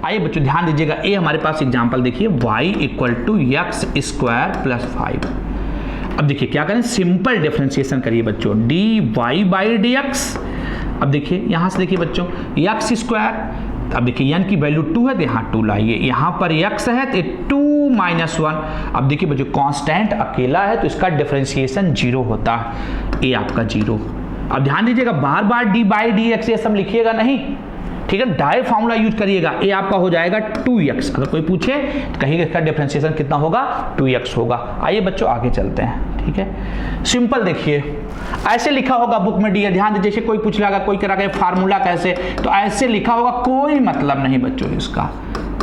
आइए बच्चों ध्यान दीजिएगा, ये हमारे पास एग्जाम्पल देखिए y equal to x square plus 5। अब देखिए क्या करें, सिंपल डिफरेंशिएशन करिए बच्चों, dy बाई dx। अब देखिए यहाँ से देखिए बच्चों एक्स स्क्वायर, अब देखिए n की वैल्यू 2 है तो यहाँ 2 लाइए, यहाँ पर x है तो 2 माइनस 1। अब देखिए बच्चों कांस्टेंट अकेला है तो इसका डिफरेंशिएशन 0 होता है, ये आपका 0। अब ध्यान दीजिएगा बार बार डी बाई डी एक्स ये सब लिखिएगा नहीं, ठीक है, डायरेक्ट फॉर्मूला यूज करिएगा। ये आपका हो जाएगा 2x। अगर कोई पूछे तो कहिएगा इसका डिफरेंशिएशन कितना होगा, 2x होगा। आइए बच्चों आगे चलते हैं, ठीक है। सिंपल देखिए ऐसे लिखा होगा बुक में डी, ध्यान दीजिए, जैसे कोई पूछ रहा कोई कह रहा है फार्मूला कैसे, तो ऐसे लिखा होगा, कोई मतलब नहीं बच्चों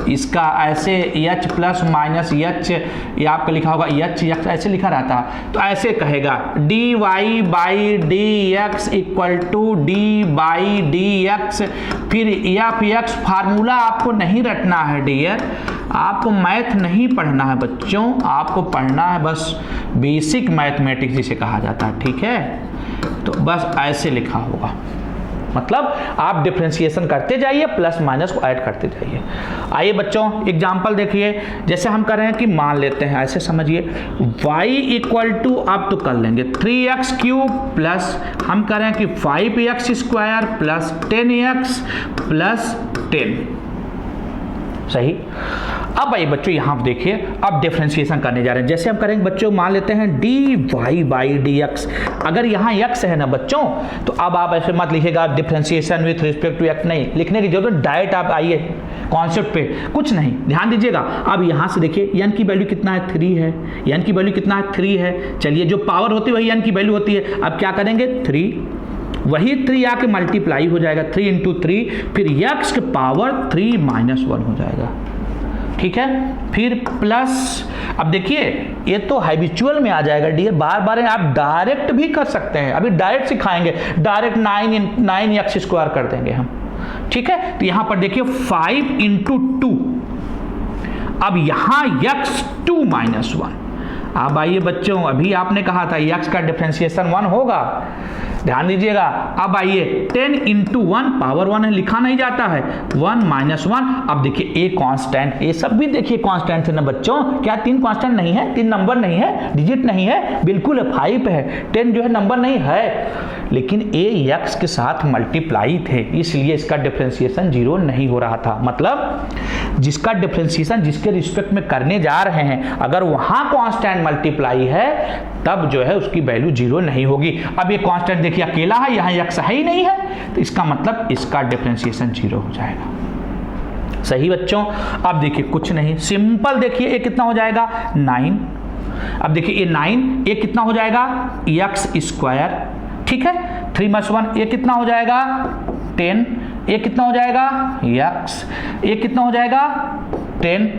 इसका ऐसे h प्लस माइनस h, ये आपका लिखा होगा h ऐसे लिखा रहता है, तो ऐसे कहेगा dy by dx equal to d by dx। फिर f फार्मूला आपको नहीं रटना है डियर, आपको मैथ नहीं पढ़ना है बच्चों, आपको पढ़ना है बस बेसिक मैथमेटिक्स जिसे कहा जाता है, ठीक है। तो बस ऐसे लिखा होगा, मतलब आप डिफरेंशिएशन करते जाइए, प्लस माइनस को ऐड करते जाइए। आइए बच्चों एग्जाम्पल देखिए, जैसे हम कर रहे हैं कि मान लेते हैं, ऐसे समझिए y इक्वल टू, आप तो कर लेंगे 3x क्यूब प्लस हम कर रहे हैं कि 5x square plus 10x plus 10, सही। अब आइए बच्चों यहाँ देखिए, अब डिफरेंशिएशन करने जा रहे हैं। जैसे हम करेंगे बच्चों, मान लेते हैं dy बाई dx, अगर यहाँ x है ना बच्चों, तो अब आप ऐसे मत लिखिएगा differentiation with respect to x, नहीं लिखने की जरूरत, डायरेक्ट आप आइए कॉन्सेप्ट पे, कुछ नहीं, ध्यान दीजिएगा। अब यहाँ से देखिए n की वैल्यू कितना है, 3 है, n की वैल्यू कितना है, 3 है। चलिए जो पावर होती है वही n की वैल्यू होती है। अब क्या करेंगे, 3 वही 3 आके मल्टीप्लाई हो जाएगा, 3 इंटू 3, फिर x के पावर 3 माइनस 1 हो जाएगा, ठीक है। फिर प्लस, अब देखिए ये तो हैबिचुअल में आ जाएगा डियर, बार बार आप डायरेक्ट भी कर सकते हैं, अभी डायरेक्ट सिखाएंगे, डायरेक्ट 9x स्क्वायर कर देंगे हम, ठीक है। तो यहां पर देखिए 5 इंटू 2, अब यहां x 2 माइनस 1। अब आइए बच्चों, अभी आपने कहा था x का डिफरेंशिएशन 1 होगा, ध्यान दीजिएगा। अब आइए 10 इंटू 1 पावर 1 है, लिखा नहीं जाता है, 1 माइनस 1। अब देखिए ए कांस्टेंट, ये सब भी देखिए कांस्टेंट है ना बच्चों, क्या 3 कांस्टेंट नहीं है, 3 नंबर नहीं है, डिजिट नहीं है, बिल्कुल है, 5 है, 10 जो है नंबर नहीं है, लेकिन ए x के साथ मल्टीप्लाई थे, इसलिए इसका डिफरेंशिएशन 0 नहीं हो रहा था। मतलब जिसका डिफरेंशिएशन जिसके रिस्पेक्ट में करने जा रहे हैं, अगर वहां कांस्टेंट मल्टीप्लाई है तब जो है उसकी वैल्यू 0 नहीं होगी। अब ये कांस्टेंट देखिए अकेला है, यहाँ x है ही नहीं है, तो इसका मतलब इसका डिफरेंशिएशन 0 हो जाएगा, सही बच्चों। अब देखिए कुछ नहीं, सिंपल देखिए ये कितना हो जाएगा, 9। अब देखिए ये 9, ये कितना हो जाएगा, x स्क्वायर, ठीक है, 3 माइनस 1, ये कितना हो जाएगा, 10, ये कितना हो जाएगा, x, ये कितना हो जाएगा, 10।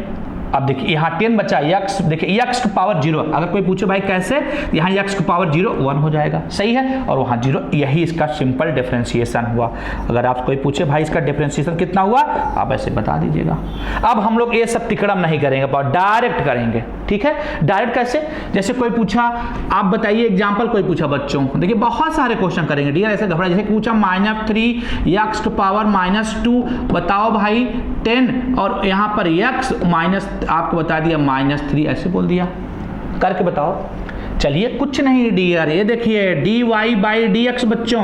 अब देखिए यहाँ 10 बचा, x देखिए x की पावर 0, अगर कोई पूछे भाई कैसे, यहाँ x की पावर 0 1 हो जाएगा, सही है, और वहाँ 0, यही इसका सिंपल डिफरेंशिएशन हुआ। अगर आप कोई पूछे भाई इसका डिफरेंशिएशन कितना हुआ, आप ऐसे बता दीजिएगा। अब हम लोग ये सब तिकड़म नहीं करेंगे, डायरेक्ट करेंगे, ठीक है। डायरेक्ट कैसे, जैसे कोई पूछा, आप बताइए एग्जाम्पल, कोई पूछा बच्चों, देखिए बहुत सारे क्वेश्चन करेंगे डियर, ऐसे घबरा, जैसे पूछा -3 x की पावर -2, बताओ भाई 10, और यहाँ पर x माइनस आपको बता दिया -3, ऐसे बोल दिया, करके बताओ। चलिए कुछ नहीं डियर, ये देखिए dy बाई dx बच्चों,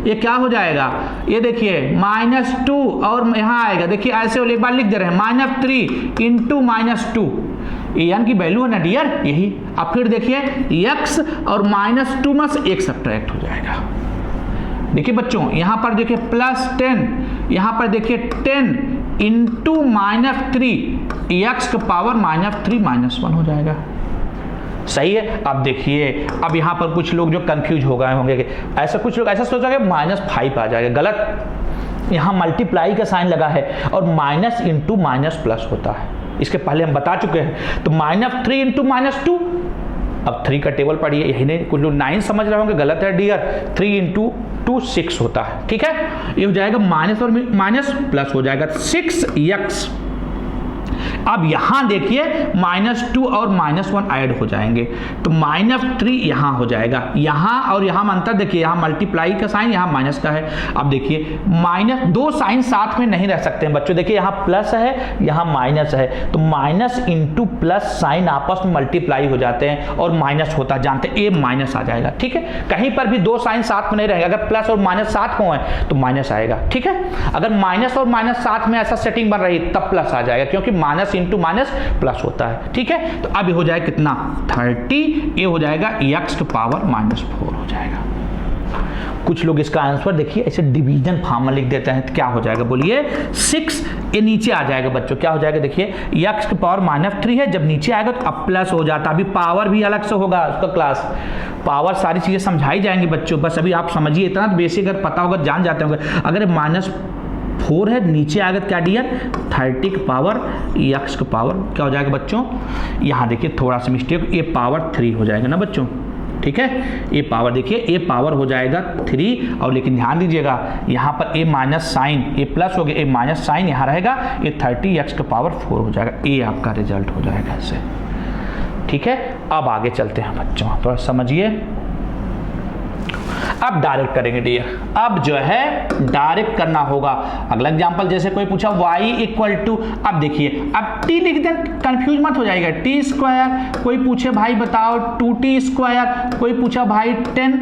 ये क्या हो जाएगा, ये देखिए -2, और यहाँ आएगा, देखिए ऐसे एक बार लिख दे रहे हैं -3 इंटू -2, n की वैल्यू है ना डियर, यही। अब फिर देखिए x और -2 में से 1 सब्ट्रैक्ट हो जाएगा। देखिए बच्चों यहाँ पर देखिए +10, यहाँ पर देखिए 10 इंटू -3, x का पावर -3 -1 हो जाएगा, सही है। अब देखिए, अब यहाँ पर कुछ लोग जो कंफ्यूज हो गए होंगे, ऐसा कुछ लोग ऐसा सोचा कि -5 आ जाएगा, गलत, यहाँ मल्टीप्लाई का साइन लगा है, और माइनस इंटू माइनस प्लस होता है, इसके पहले हम बता चुके हैं। तो -3 इंटू -2, अब 3 का टेबल पढ़िए, यही नहीं, कुछ लोग 9 समझ रहे होंगे, गलत है डियर, 3 इंटू 2 6 होता है, ठीक है। ये हो जाएगा माइनस और माइनस प्लस हो जाएगा 6x अब यहां देखिए -2 और -1 ऐड हो जाएंगे तो -3 यहां हो जाएगा, यहां और यहां में अंतर देखिए, यहां मल्टीप्लाई का साइन, यहां माइनस का है। अब देखिए माइनस, दो साइन साथ में नहीं रह सकते हैं बच्चों, देखिए यहां प्लस है यहां माइनस है, तो माइनस इंटू प्लस साइन आपस में मल्टीप्लाई हो जाते हैं और माइनस होता है, जानते हैं, ए माइनस आ जाएगा। ठीक है, कहीं पर भी दो साइन साथ में नहीं रहेगा, अगर प्लस और माइनस साथ में है तो माइनस आएगा। ठीक है, अगर माइनस और माइनस साथ में ऐसा सेटिंग बन रही तब प्लस आ जाएगा, क्योंकि माइनस इंटू माइनस प्लस होता है। ठीक है, तो अब हो जाएगा कितना 30, ये हो जाएगा x टू पावर -4 हो जाएगा। कुछ लोग इसका आंसर देखिए ऐसे डिवीजन फॉर्म में लिख देते हैं, तो क्या हो जाएगा बोलिए 6, ये नीचे आ जाएगा बच्चों, क्या हो जाएगा देखिए x की पावर -3 है, जब नीचे आएगा तो अब प्लस हो जाता, अभी पावर भी अलग से होगा उसका क्लास, पावर सारी चीजें समझाई जाएंगी बच्चों, बस अभी आप समझिए इतना तो बेसिक अगर पता होगा जान जाते होंगे। अगर -4 है नीचे आएगा क्या डियर 30 की पावर x की पावर क्या हो जाएगा बच्चों, यहाँ देखिए थोड़ा सा मिस्टेक, ये पावर 3 हो जाएगा ना बच्चों। ठीक है, ए पावर देखिए, ए पावर हो जाएगा 3, और लेकिन ध्यान दीजिएगा यहाँ पर ए माइनस साइन, ए प्लस हो गया, ए माइनस साइन यहाँ रहेगा, ये 30x का पावर 4 हो जाएगा, ए आपका रिजल्ट हो जाएगा ऐसे। ठीक है, अब आगे चलते हैं बच्चों, थोड़ा समझिए। अब डायरेक्ट करेंगे डियर, अब जो है डायरेक्ट करना होगा। अगला एग्जांपल जैसे कोई पूछा y इक्वल टू, अब देखिए अब t लिख दें, कंफ्यूज मत हो जाएगा, t स्क्वायर, कोई पूछे भाई बताओ 2t स्क्वायर, कोई पूछा भाई 10,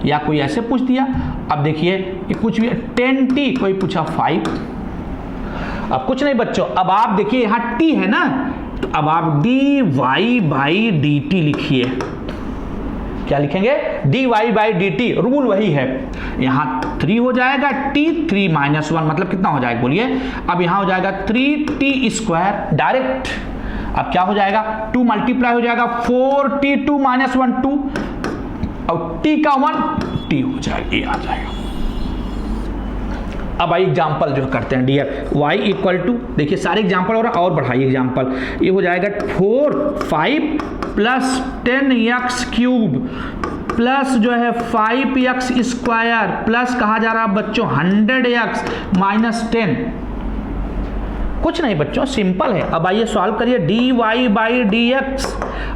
या कोई ऐसे पूछ दिया। अब देखिए ये कुछ भी 10t, कोई पूछा 5, अब कुछ नहीं बच्चों, अब आप देखिए यहाँ t है ना, तो अब आप dy/dt लिखिए, क्या लिखेंगे dy/dt, रूल वही है, यहाँ 3 हो जाएगा t, 3 -1 मतलब कितना हो जाएगा बोलिए, अब यहाँ हो जाएगा 3t स्क्वायर डायरेक्ट, अब क्या हो जाएगा 2 मल्टीप्लाई हो जाएगा 4t, 2 -1 2, और t का 1 t हो जाएगा, ये आ जाएगा। अब आई एग्जाम्पल जो करते हैं डियर, y इक्वल टू, देखिए सारे एग्जाम्पल और बढ़ाइए एग्जाम्पल, ये हो जाएगा 4 5 प्लस 10x क्यूब प्लस जो है 5x स्क्वायर प्लस कहा जा रहा है बच्चों 100x माइनस 10, कुछ नहीं बच्चों सिंपल है। अब आइए सॉल्व करिए, dy/dx,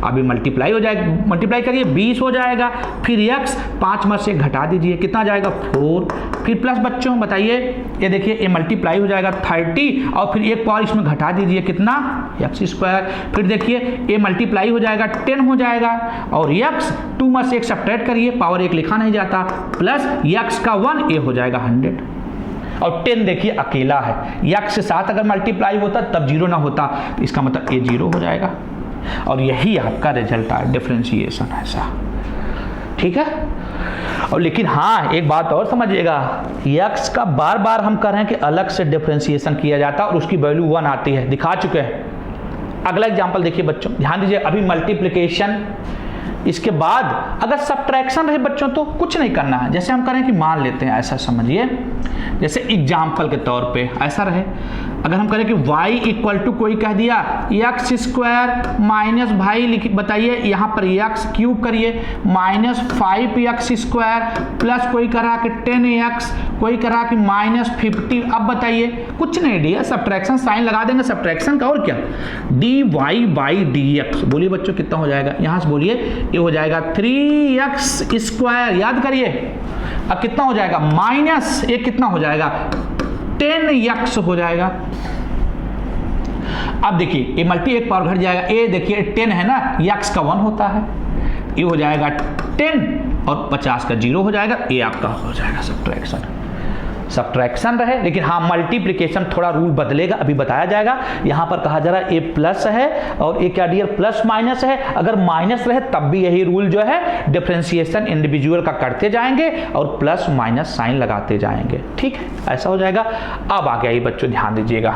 अभी मल्टीप्लाई हो जाएगा, मल्टीप्लाई करिए 20 हो जाएगा, फिर x 5 में से घटा दीजिए, कितना जाएगा 4, फिर प्लस बच्चों बताइए, ये देखिए ये मल्टीप्लाई हो जाएगा 30, और फिर एक पावर इसमें घटा दीजिए कितना x स्क्वायर, फिर देखिए ये मल्टीप्लाई हो जाएगा 10 हो जाएगा, और x 2 में से 1 सब्ट्रैक्ट करिए, पावर 1 लिखा नहीं जाता, प्लस x का 1, ये हो जाएगा 100, और 10 देखिए अकेला है, x के साथ अगर मल्टीप्लाई होता तब 0 ना होता, इसका मतलब ये 0 हो जाएगा, और यही आपका रिजल्ट है, डिफरेंशिएशन ऐसा। ठीक है, और लेकिन हाँ एक बात और समझिएगा, x का बार बार हम कह रहे हैं कि अलग से डिफरेंशिएशन किया जाता है और उसकी वैल्यू 1 आती है, दिखा चुके हैं। अगला एग्जांपल देखिए बच्चों, ध्यान दीजिए, अभी मल्टीप्लिकेशन, इसके बाद अगर सब्ट्रैक्शन रहे बच्चों तो कुछ नहीं करना है, जैसे हम करें कि मान लेते हैं, ऐसा समझिए, जैसे एग्जाम्पल के तौर पे ऐसा रहे, अगर हम करें कि y इक्वल टू कोई कह दिया x स्क्वायर माइनस भाई बताइए यहाँ पर x क्यूब करिए माइनस 5x स्क्वायर प्लस कोई करा कि 10x, कोई करा कि -50, अब बताइए कुछ नहीं दिया, सब्ट्रैक्शन साइन लगा देंगे सब्ट्रैक्शन का, और क्या dy/dx, बोलिए बच्चों कितना हो जाएगा, यहाँ से बोलिए ये हो जाएगा 3x स्क्वायर, याद करिए, अब कितना हो जाएगा माइनस ये कितना हो जाएगा 10x हो जाएगा। अब देखिए ये मल्टी एक पावर घट जाएगा, ये देखिए 10 है ना, x का 1 होता है, ये हो जाएगा 10 और 50 का 0 हो जाएगा, ये आपका हो जाएगा सब्ट्रैक्शन रहे, लेकिन हाँ मल्टीप्लिकेशन थोड़ा रूल बदलेगा, अभी बताया जाएगा। यहाँ पर कहा जा रहा है ए प्लस है और ए क्या डियर प्लस माइनस है, अगर माइनस रहे तब भी यही रूल जो है डिफरेंशिएशन इंडिविजुअल का करते जाएंगे और प्लस माइनस साइन लगाते जाएंगे, ठीक है, ऐसा हो जाएगा। अब आगे आइए बच्चों ध्यान दीजिएगा,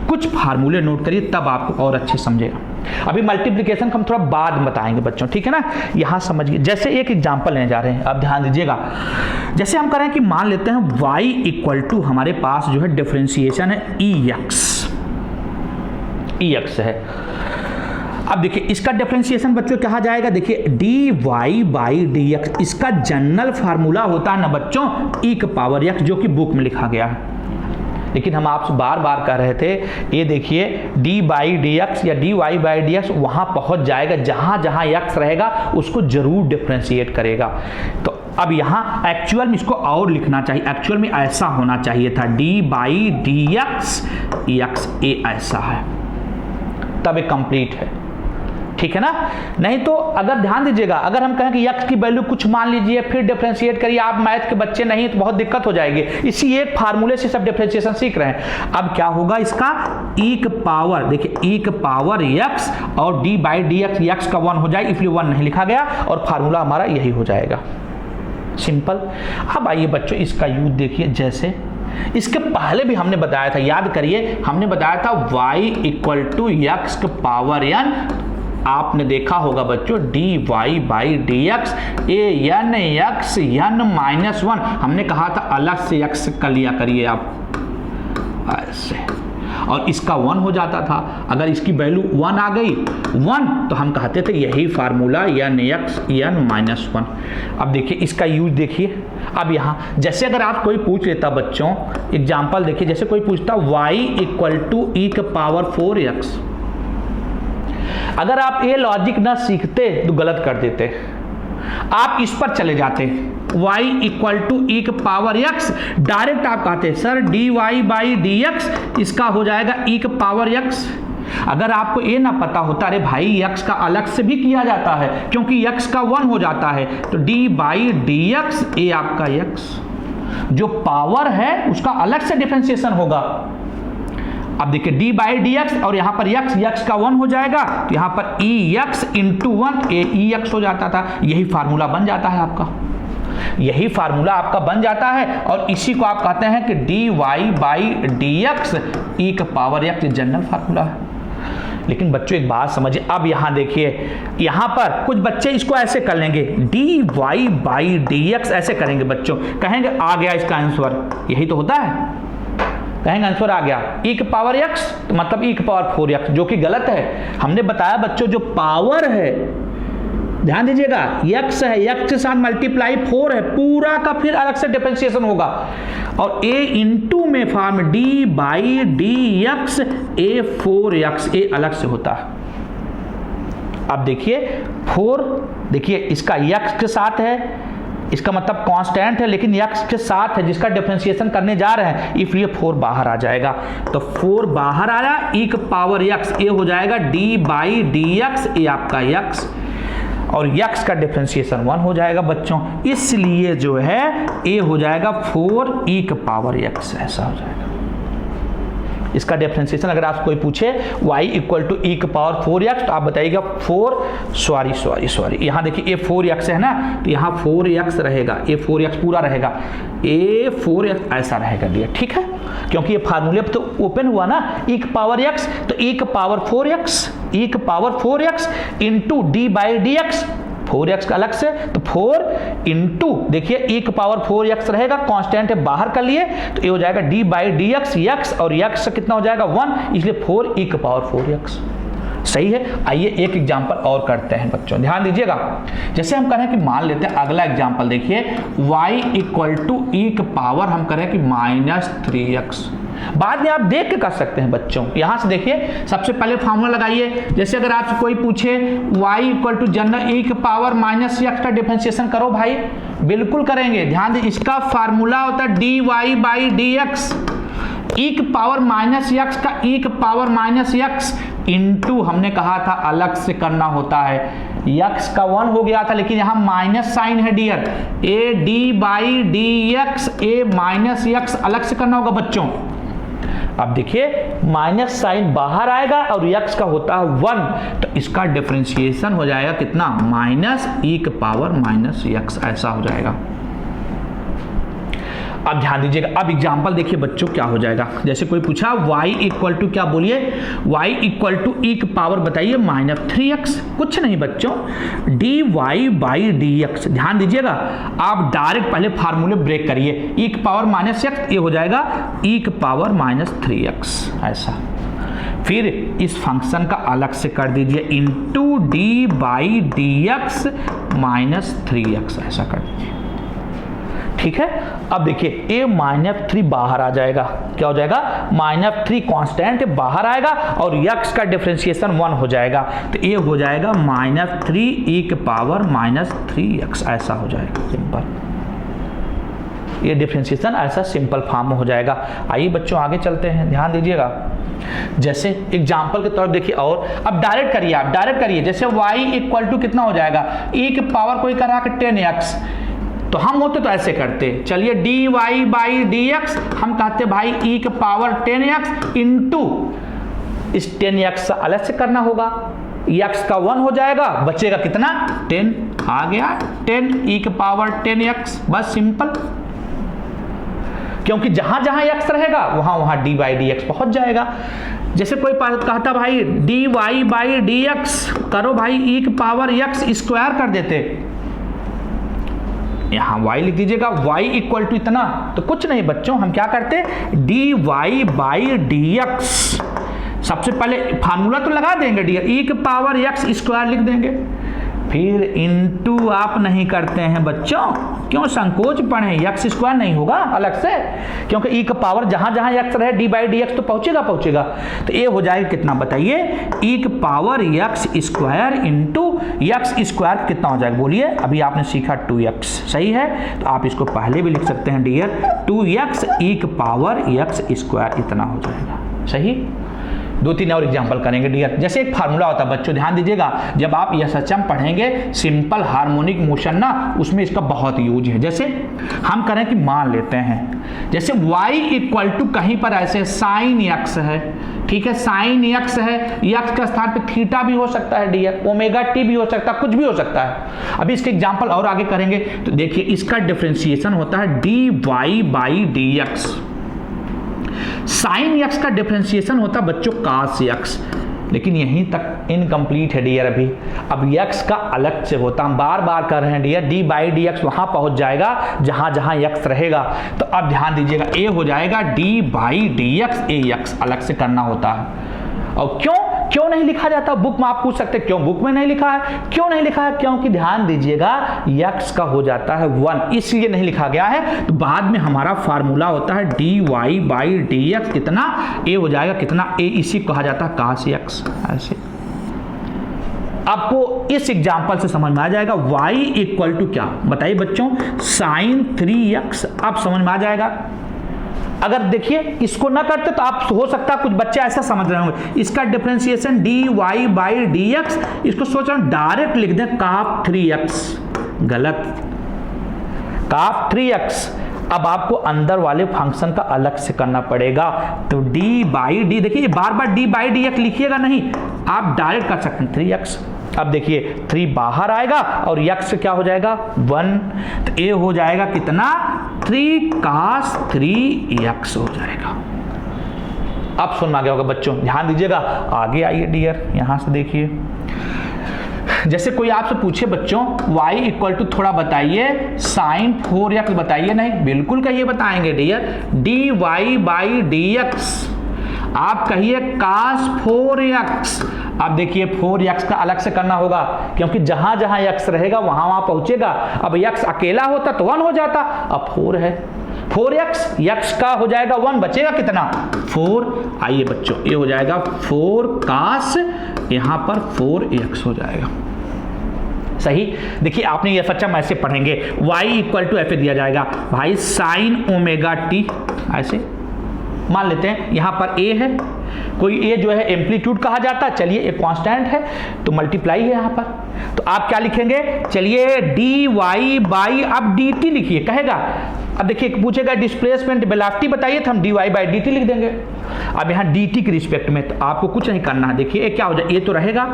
कुछ फार्मूले नोट करिए तब आपको और अच्छे समझेगा। अभी मल्टीप्लिकेशन हम थोड़ा बाद में बताएंगे बच्चों, ठीक है ना, यहाँ समझिए। जैसे एक एग्जांपल लेने जा रहे हैं, अब ध्यान दीजिएगा, जैसे हम करें कि मान लेते हैं y इक्वल टू हमारे पास जो है डिफरेंशिएशन है ex है। अब देखिए इसका डिफरेंशिएशन बच्चों कहा जाएगा, देखिए dy/dx, इसका जनरल फार्मूला होता है ना बच्चों e की पावर x, जो कि बुक में लिखा गया है। लेकिन हम आपसे बार बार कह रहे थे ये देखिए डी बाई डी एक्स या d Y by D x वहाँ पहुँच जाएगा, जहाँ जहाँ एक्स रहेगा उसको जरूर डिफ्रेंशिएट करेगा। तो अब यहाँ एक्चुअल में इसको और लिखना चाहिए, एक्चुअल में ऐसा होना चाहिए था D by D X X A ऐसा है, तब ये कंप्लीट है, ठीक है ना। नहीं तो अगर ध्यान दीजिएगा, अगर हम कहें कि x की वैल्यू कुछ मान लीजिए फिर डिफरेंशिएट करिए, आप मैथ के बच्चे नहीं तो बहुत दिक्कत हो जाएगी। इसी एक फार्मूले से सब डिफरेंशिएशन सीख रहे हैं। अब क्या होगा इसका e का पावर, देखिए e का पावर x और d by D x x का 1 हो जाए, इसलिए 1 नहीं लिखा गया और फार्मूला हमारा यही हो जाएगा, सिंपल। अब आइए बच्चों इसका यूज देखिए, जैसे इसके पहले भी हमने बताया था, याद करिए, हमने बताया था y इक्वल टू एक्स का पावर n, आपने देखा होगा बच्चों D Y by D x a n x n minus 1, हमने कहा था अलग से एक्स कर लिया करिए आप ऐसे, और इसका 1 हो जाता था। अगर इसकी वैल्यू 1 आ गई 1 तो हम कहते थे यही formula n x n minus 1। अब देखिए इसका यूज देखिए, अब यहाँ जैसे अगर आप कोई पूछ लेता बच्चों एग्जाम्पल देखिए, जैसे कोई पूछता y इक्वल टू ई का पावर 4x, अगर आप ये लॉजिक ना सीखते तो गलत कर देते, आप इस पर चले जाते y इक्वल टू ई का पावर x, डायरेक्ट आप कहते sir d Y by D x इसका हो जाएगा ई का पावर x। अगर आपको ये ना पता होता अरे भाई x का अलग से भी किया जाता है क्योंकि x का 1 हो जाता है, तो d बाई डी एक्स ए आपका x, जो पावर है उसका अलग से डिफरेंशिएशन होगा। अब देखिए d बाई डी एक्स और यहाँ पर x का 1 हो जाएगा, तो यहाँ पर ई एक्स इंटू 1 ए ई एक्स हो जाता था, यही फार्मूला बन जाता है आपका, यही फार्मूला आपका बन जाता है। और इसी को आप कहते हैं कि D Y by D X E का पावर एक्स, जनरल फार्मूला है। लेकिन बच्चों एक बात समझिए, अब यहाँ देखिए, यहाँ पर कुछ बच्चे इसको ऐसे कर लेंगे D Y by D x ऐसे करेंगे बच्चों, कहेंगे आ गया इसका आंसर, यही तो होता है, कहेंगे आंसर आ गया e के पावर x, तो मतलब e के पावर 4x, जो कि गलत है। हमने बताया बच्चों जो पावर है, ध्यान दीजिएगा x है, x के साथ मल्टीप्लाई 4 है, पूरा का फिर अलग से डिफरेंशिएशन होगा, और a इंटू में form d by D x A 4x ए अलग से होता है। अब देखिए 4, देखिए इसका x के साथ है, इसका मतलब कांस्टेंट है, लेकिन x के साथ है जिसका डिफरेंशिएशन करने जा रहे हैं, इसलिए 4 बाहर आ जाएगा। तो 4 बाहर आया, e का पावर x ए हो जाएगा d बाई डी एक्स ए आपका x, और x का डिफरेंशिएशन 1 हो जाएगा बच्चों, इसलिए जो है a हो जाएगा 4 e का पावर x, ऐसा हो जाएगा। इसका डिफरेंशिएशन अगर आप कोई पूछे y इक्वल टू ई का पावर 4x, तो आप बताइएगा 4 सॉरी यहाँ देखिए ये 4x है ना, तो यहाँ 4x रहेगा, ये 4x पूरा रहेगा, ये 4x ऐसा रहेगा दिया, ठीक है, क्योंकि ये फार्मूले पे तो ओपन हुआ ना ई का पावर x, तो ई का पावर 4x, ई का power 4x into D by D x, 4x का अलग से, तो 4 इंटू देखिए e का पावर 4x रहेगा, कांस्टेंट है बाहर कर लिए, तो ये हो जाएगा d by D x x, और x कितना हो जाएगा 1, इसलिए 4 e का पावर 4x, सही है। आइए एक एग्जांपल और करते हैं बच्चों, ध्यान दीजिएगा। जैसे हम कह रहे हैं कि मान लेते हैं अगला एग्जांपल देखिए, y इक्वल टू ई का पावर हम कह रहे हैं कि -3x, बाद में आप देख के कर सकते हैं बच्चों। यहां से देखिए सबसे पहले फार्मूला लगाइए, जैसे अगर आपसे कोई पूछे y equal to general e के पावर -x का डिफरेंशिएशन करो भाई, बिल्कुल करेंगे, ध्यान दे, इसका फार्मूला होता है D Y by D X, E के पावर -x का ई के पावर -x इंटू हमने कहा था अलग से करना होता है, x का 1 हो गया था, लेकिन यहाँ माइनस साइन है dear, A D by D x A -x अलग से करना होगा बच्चों। अब देखिए माइनस साइन बाहर आएगा और x का होता है 1, तो इसका डिफरेंशिएशन हो जाएगा कितना, -e के पावर -x, ऐसा हो जाएगा। अब ध्यान दीजिएगा, अब एग्जांपल देखिए बच्चों क्या हो जाएगा, जैसे कोई पूछा y इक्वल टू क्या बोलिए, y इक्वल टू ई की पावर बताइए -3x, कुछ नहीं बच्चों D Y by D X, ध्यान दीजिएगा आप डायरेक्ट पहले फार्मूले ब्रेक करिए, ई की पावर -x ये हो जाएगा ई की पावर -3x, ऐसा, फिर इस फंक्शन का अलग से कर दीजिए into D by D x -3x, ऐसा कर दीजिए, ठीक है। अब देखिए a -3 बाहर आ जाएगा, क्या हो जाएगा, -3 कांस्टेंट बाहर आएगा और x का डिफरेंशिएशन 1 हो जाएगा, तो a हो जाएगा -3 e के पावर -3x, ऐसा हो जाएगा सिंपल। ये डिफरेंशिएशन ऐसा सिंपल फॉर्म में हो जाएगा। आइए बच्चों आगे चलते हैं, ध्यान दीजिएगा। जैसे एग्जाम्पल के तौर पर देखिए, और अब डायरेक्ट करिए, आप डायरेक्ट करिए। जैसे y इक्वल टू कितना हो जाएगा, e के पावर कोई करा कि 10x, तो हम होते तो ऐसे करते, चलिए dy/dx हम कहते भाई e के पावर 10x इंटू इस 10x अलग से करना होगा, x का 1 हो जाएगा, बचेगा कितना 10, आ गया 10 e के पावर 10x, बस सिंपल। क्योंकि जहां जहां x रहेगा वहां वहां dy/dx पहुंच जाएगा। जैसे कोई कहता भाई dy/dx करो भाई e के पावर x स्क्वायर कर देते, यहां y लिख दीजिएगा, y इक्वल टू इतना, तो कुछ नहीं बच्चों, हम क्या करते dy/dx, सबसे पहले फार्मूला तो लगा देंगे e के पावर x स्क्वायर लिख देंगे, फिर इनटू आप नहीं करते हैं बच्चों, क्यों संकोच पढ़े, x स्क्वायर नहीं होगा अलग से, क्योंकि e का पावर जहां जहां x रहे dy/dx तो पहुंचेगा। तो ये हो जाएगा कितना बताइए, e के power x square into x square कितना हो जाएगा बोलिए, अभी आपने सीखा 2x, सही है, तो आप इसको पहले भी लिख सकते हैं डियर, 2x e के पावर x स्क्वायर इतना हो जाएगा, सही। 2-3 और एग्जांपल करेंगे डियर। जैसे एक फार्मूला होता है बच्चों, ध्यान दीजिएगा, जब आप SHM पढ़ेंगे सिंपल हार्मोनिक मोशन ना, उसमें इसका बहुत यूज है। जैसे हम करें कि मान लेते हैं, जैसे y इक्वल टू कहीं पर ऐसे sin x है, ठीक है, sin x है, x के स्थान पे थीटा भी हो सकता है डियर, ओमेगा टी भी हो सकता है, कुछ भी हो सकता है। अभी इसके एग्जाम्पल और आगे करेंगे, तो देखिए इसका डिफरेंशिएशन होता है dy/dx, साइन x का डिफरेंशिएशन होता बच्चों cos x, लेकिन यहीं तक इनकम्प्लीट है डियर अभी। अब x का अलग से होता, हम बार बार कर रहे हैं डियर, dy/dx वहां पहुंच जाएगा जहां जहां x रहेगा। तो अब ध्यान दीजिएगा, a हो जाएगा dy/dx, ax अलग से करना होता है। और क्यों नहीं लिखा जाता, बुक में आप पूछ सकते हैं क्यों बुक में नहीं लिखा है, क्यों नहीं लिखा है, क्योंकि ध्यान दीजिएगा x का हो जाता है 1, इसलिए नहीं लिखा गया है। तो बाद में हमारा फार्मूला होता है dy/dx कितना, a हो जाएगा कितना, a इसी कहा जाता है cos x, ऐसे। आपको इस एग्जांपल से समझ में आ जाएगा y इक्वल टू क्या बताइए बच्चों, sin 3x, अब समझ में आ जाएगा। अगर देखिए इसको ना करते तो आप हो सकता है कुछ बच्चे ऐसा समझ रहे होंगे, इसका डिफरेंशिएशन dy/dx, इसको सोच रहा हूं डायरेक्ट लिख दें cos 3x, गलत, cos 3x। अब आपको अंदर वाले फंक्शन का अलग से करना पड़ेगा, तो d/d, देखिए बार बार d/dx लिखिएगा नहीं, आप डायरेक्ट कर सकते हैं 3x। अब देखिए 3 बाहर आएगा और x क्या हो जाएगा 1, तो a हो जाएगा कितना 3 cos 3x हो जाएगा। अब सुन आ गया होगा बच्चों, ध्यान दीजिएगा, आगे आइए डियर, यहां से देखिए। जैसे कोई आपसे पूछे बच्चों y इक्वल टू थोड़ा बताइए sin 4x, बताइए, नहीं बिल्कुल कहिए, बताएंगे डियर, dy/dx, आप कहिए cos 4x। अब देखिए 4x का अलग से करना होगा, क्योंकि जहां जहां x रहेगा वहां वहां पहुंचेगा। अब x अकेला होता तो 1 हो जाता, अब 4 है, 4x, x का हो जाएगा 1, बचेगा कितना 4। आइए बच्चों ये हो जाएगा 4 cos, यहां पर 4x हो जाएगा, सही। देखिए आपने ये सच्चा ऐसे पढ़ेंगे, y इक्वल टू f दिया जाएगा भाई sin ओमेगा t, ऐसे मान लेते हैं यहाँ पर a है, कोई a जो है एम्पलीट्यूड कहा जाता है, चलिए एक कांस्टेंट है तो मल्टीप्लाई है यहाँ पर, तो आप क्या लिखेंगे, चलिए dy/, अब dt लिखिए कहेगा। अब देखिए पूछेगा डिस्प्लेसमेंट वेलोसिटी बताइए, तो हम dy/dt लिख देंगे। अब यहाँ dt के रिस्पेक्ट में तो आपको कुछ नहीं करना है, देखिए क्या हो जाए, ये तो रहेगा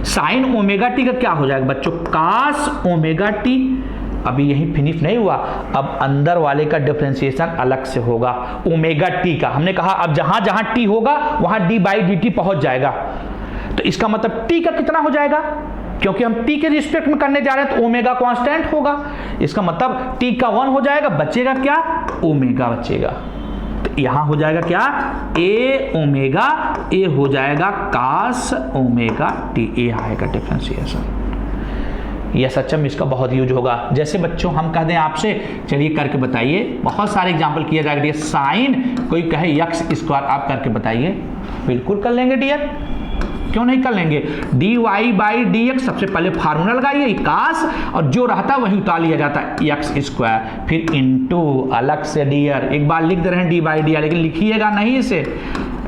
sin ओमेगा t का क्या हो जाएगा बच्चों cos ओमेगा t। अभी यही फिनिश नहीं हुआ, अब अंदर वाले का डिफरेंशिएशन अलग से होगा ओमेगा टी का। हमने कहा अब जहां जहां टी होगा वहां d/dt पहुंच जाएगा, तो इसका मतलब टी का कितना हो जाएगा, क्योंकि हम टी के रिस्पेक्ट में करने जा रहे हैं तो ओमेगा कांस्टेंट होगा, इसका मतलब टी का 1 हो जाएगा, बचेगा क्या ओमेगा बचेगा। तो यहां हो जाएगा क्या a ओमेगा, a हो जाएगा cos ओमेगा t, a आएगा डिफरेंशिएशन। यह सच्चम इसका बहुत यूज होगा। जैसे बच्चों हम कह दें आपसे, चलिए करके बताइए, बहुत सारे एग्जाम्पल किया जाएगा डियर। साइन कोई कहे यक्स स्क्वायर, आप करके बताइए। बिल्कुल कर लेंगे डियर, क्यों नहीं कर लेंगे। D Y by D X, सबसे पहले फार्मूला लगाइए कास, और जो रहता है वही उतार लिया जाता है एक्स स्क्वायर, फिर इनटू अलग से डियर, एक बार लिख दे रहे हैं डी बाई डी, लेकिन लिखिएगा नहीं इसे,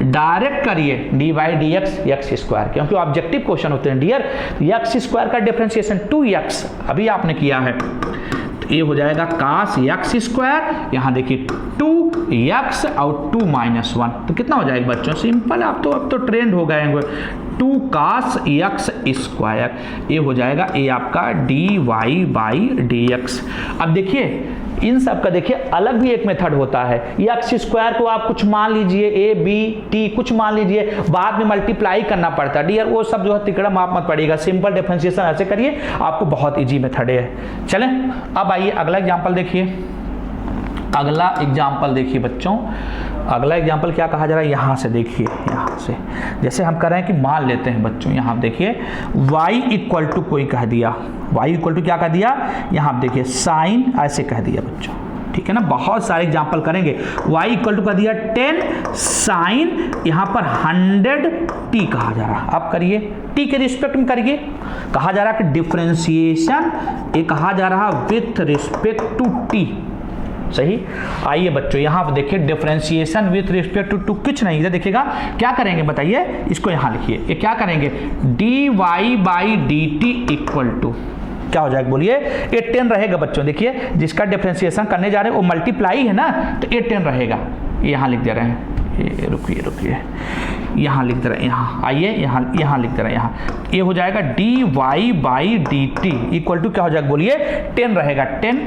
डायरेक्ट करिए D by D X x square, क्योंकि ऑब्जेक्टिव क्वेश्चन होते हैं डियर। एक्स स्क्वायर का डिफरेंशिएशन 2x अभी आपने किया है, तो ये हो जाएगा कास एक्स स्क्वायर, यहाँ देखिए 2x और 2 - 1, तो कितना हो जाएगा बच्चों, सिंपल। आप तो अब तो ट्रेंड हो गए हैं, 2 cos x स्क्वायर, ये हो जाएगा ये आपका D Y by D X. अब देखिए इन सब का देखिए अलग भी एक मेथड होता है। एक्स स्क्वायर को आप कुछ मान लीजिए ए बी टी कुछ मान लीजिए, बाद में मल्टीप्लाई करना पड़ता है डियर, वो सब जो है तिकड़म आप मत पड़ेगा, सिंपल डिफरेंशिएशन ऐसे करिए, आपको बहुत इजी मेथड है। चलें अब आइए अगला एग्जांपल देखिए। अगला एग्जाम्पल देखिए बच्चों, अगला एग्जाम्पल क्या कहा जा रहा है, यहाँ से देखिए, यहाँ से जैसे हम कर रहे हैं कि मान लेते हैं बच्चों, यहाँ देखिए y इक्वल टू कोई कह दिया, y इक्वल टू क्या कह दिया, यहाँ देखिए साइन ऐसे कह दिया बच्चों, ठीक है ना। बहुत सारे एग्जाम्पल करेंगे। y इक्वल टू कह दिया 10 साइन, यहाँ पर 100t कहा जा रहा है, आप करिए t के रिस्पेक्ट में करिए, कहा जा रहा है कि डिफरेंशिएशन ये कहा जा रहा है विथ रिस्पेक्ट टू t, सही। आइए बच्चों यहाँ पर देखिए डिफरेंशिएशन विथ रिस्पेक्ट टू कुछ नहीं, इधर देखिएगा क्या करेंगे बताइए, इसको यहाँ लिखिए, ये क्या करेंगे, D Y by D T equal to क्या हो जाएगा बोलिए, ये 10 रहेगा बच्चों, देखिए जिसका डिफरेंशिएशन करने जा रहे हैं वो मल्टीप्लाई है ना, तो ये 10 रहेगा, ये यहाँ लिख दे रहे हैं, रुकिए यहाँ लिख दे रहे हैं, यहाँ आइए यहाँ लिख दे रहे हैं, यहाँ ये हो जाएगा D Y by D T equal to क्या हो जाएगा बोलिए 10 रहेगा 10,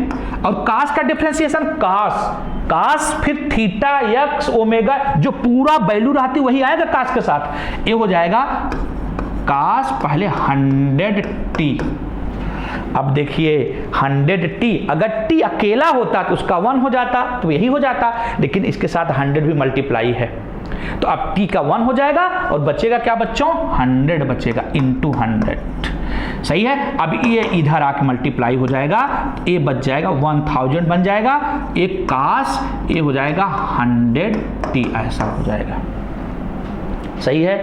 और कास का डिफरेंशिएशन कास फिर थीटा एक्स ओमेगा, जो पूरा वैल्यू रहती वही आएगा कास के साथ, ये हो जाएगा कास पहले 100t। अब देखिए 100t, अगर t अकेला होता तो उसका 1 हो जाता, तो यही हो जाता, लेकिन इसके साथ 100 भी मल्टीप्लाई है, तो अब t का 1 हो जाएगा और बचेगा क्या बच्चों, 100 बचेगा इंटू 100, सही है। अब ये इधर आके मल्टीप्लाई हो जाएगा, ये बच जाएगा 1000 बन जाएगा, एक कास ये हो जाएगा 100t, ऐसा हो जाएगा, सही है।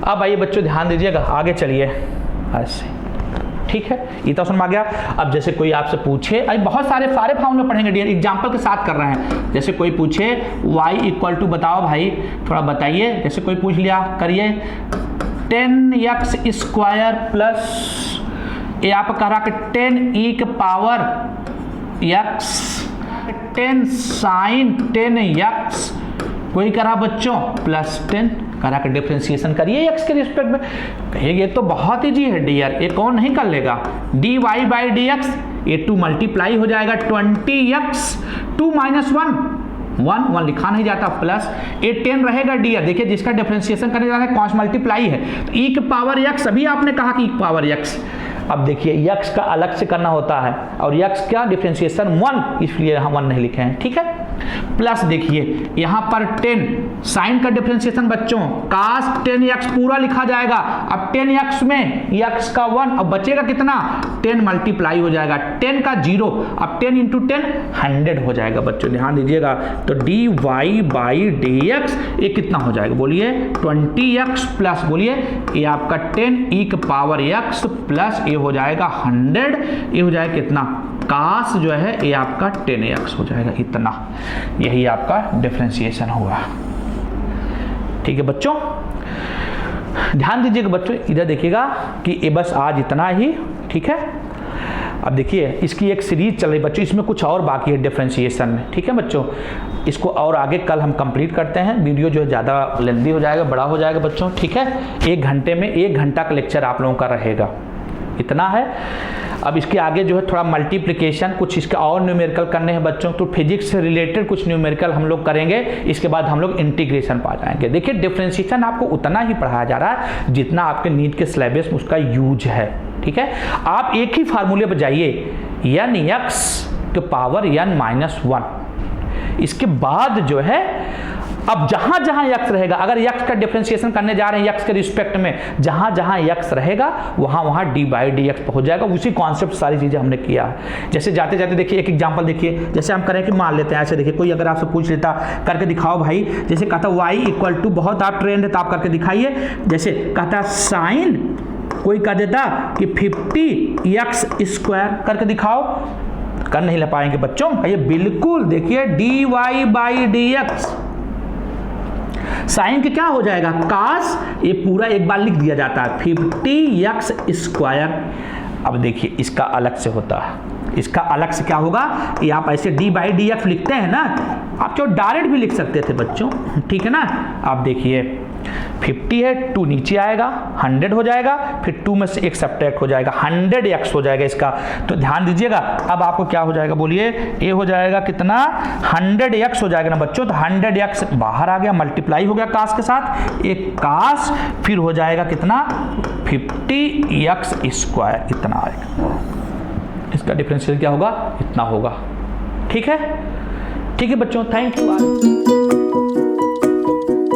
अब आइए बच्चों ध्यान दीजिएगा, आगे चलिए ऐसे, ठीक है, ये तो समझ में आ गया। अब जैसे कोई आपसे पूछे, अभी बहुत सारे फार्मूले पढ़ेंगे डियर, एग्जांपल के साथ कर रहे हैं। जैसे कोई पूछे y इक्वल टू बताओ भाई, थोड़ा बताइए, जैसे कोई पूछ लिया करिए 10x स्क्वायर प्लस ये आप कह रहा कि 10e के पावर x 10 साइन 10x, कोई करा बच्चों प्लस 10, करा के डिफरेंशिएशन करिए x के रिस्पेक्ट में, कहिए ये तो बहुत ईजी है डियर, ये कौन नहीं कर लेगा, D Y by D X, ये 2 मल्टीप्लाई हो जाएगा 20x, 2 - 1 लिखा नहीं जाता, प्लस ये 10 रहेगा डियर, देखिए जिसका डिफरेंशिएशन करने जा रहा है कॉस मल्टीप्लाई है, तो e के पावर x, अभी आपने कहा कि e के पावर x, अब देखिए x का अलग से करना होता है, और x का डिफरेंशिएशन 1, इसलिए हम 1 नहीं लिखे हैं, ठीक है। प्लस देखिए यहाँ पर 10 साइन का डिफरेंशिएशन बच्चों कास 10x पूरा लिखा जाएगा, अब 10x में x का 1, अब बचेगा कितना 10 मल्टीप्लाई हो जाएगा, 10 का 0, अब 10 इंटू 10 100 हो जाएगा बच्चों, ध्यान दीजिएगा। तो D Y by D X ये कितना हो जाएगा बोलिए 20x प्लस बोलिए ये आपका 10e के पावर x प्लस ये हो जाएगा 100, ये हो जाएगा कितना कास जो है ये आपका 10x हो जाएगा, इतना, यही आपका डिफरेंशिएशन हुआ, ठीक है बच्चों। ध्यान दीजिएगा बच्चों, इधर देखिएगा कि ये बस आज इतना ही, ठीक है। अब देखिए इसकी एक सीरीज चल रही बच्चों, इसमें कुछ और बाकी है डिफरेंशिएशन में, ठीक है बच्चों, इसको और आगे कल हम कंप्लीट करते हैं, वीडियो जो है ज़्यादा लेंथी हो जाएगा, बड़ा हो जाएगा बच्चों, ठीक है। 1 घंटे में 1 घंटा का लेक्चर आप लोगों का रहेगा, इतना है। अब इसके आगे जो है थोड़ा मल्टीप्लिकेशन, कुछ इसके और न्यूमेरिकल करने हैं बच्चों, तो फिजिक्स से रिलेटेड कुछ न्यूमेरिकल हम लोग करेंगे, इसके बाद हम लोग इंटीग्रेशन पा जाएंगे। देखिए डिफरेंशिएशन आपको उतना ही पढ़ाया जा रहा है जितना आपके नीट के सिलेबस में उसका यूज है, ठीक है। आप एक ही फार्मूले पर जाइए, n x के पावर n - 1, इसके बाद जो है अब जहां जहां x रहेगा, अगर x का डिफरेंशिएशन करने जा रहे हैं x के रिस्पेक्ट में, जहां जहां x रहेगा वहां वहां dy dx हो जाएगा। उसी कॉन्सेप्ट सारी चीजें हमने किया है। जैसे जाते जाते देखिए एक एग्जांपल देखिए, जैसे हम करें कि मान लेते हैं ऐसे, देखिए कोई अगर आपसे पूछ लेता करके दिखाओ भाई, जैसे कहता y इक्वल टू, बहुत आप ट्रेंड है तो आप करके दिखाइए, जैसे कहता साइन, कोई कह देता कि 50x स्क्वायर, करके दिखाओ, कर नहीं ले पाएंगे बच्चों, ये बिल्कुल देखिए dy बाई dx साइन के क्या हो जाएगा कास, ये पूरा एक बार लिख दिया जाता है 50x स्क्वायर। अब देखिए इसका अलग से होता है, इसका अलग से क्या होगा, ये आप ऐसे d बाई डी एक्स लिखते हैं ना, आप जो डायरेक्ट भी लिख सकते थे बच्चों, ठीक है ना। आप देखिए 50 है, 2 नीचे आएगा, 100 हो जाएगा, फिर 2 में से एक सब्ट्रैक्ट हो जाएगा, 100x हो जाएगा इसका। तो ध्यान दीजिएगा, अब आपको क्या हो जाएगा बोलिए, ये हो जाएगा कितना 100x हो जाएगा ना बच्चों। तो 100x बाहर आ गया, मल्टीप्लाई हो गया कास के साथ, एक कास, फिर हो जाएगा कितना 50x स्क्वायर, इतना आएगा। इसका डिफरेंशियल क्या होगा, इतना होगा। ठीक है, ठीक है बच्चों, थैंक यू।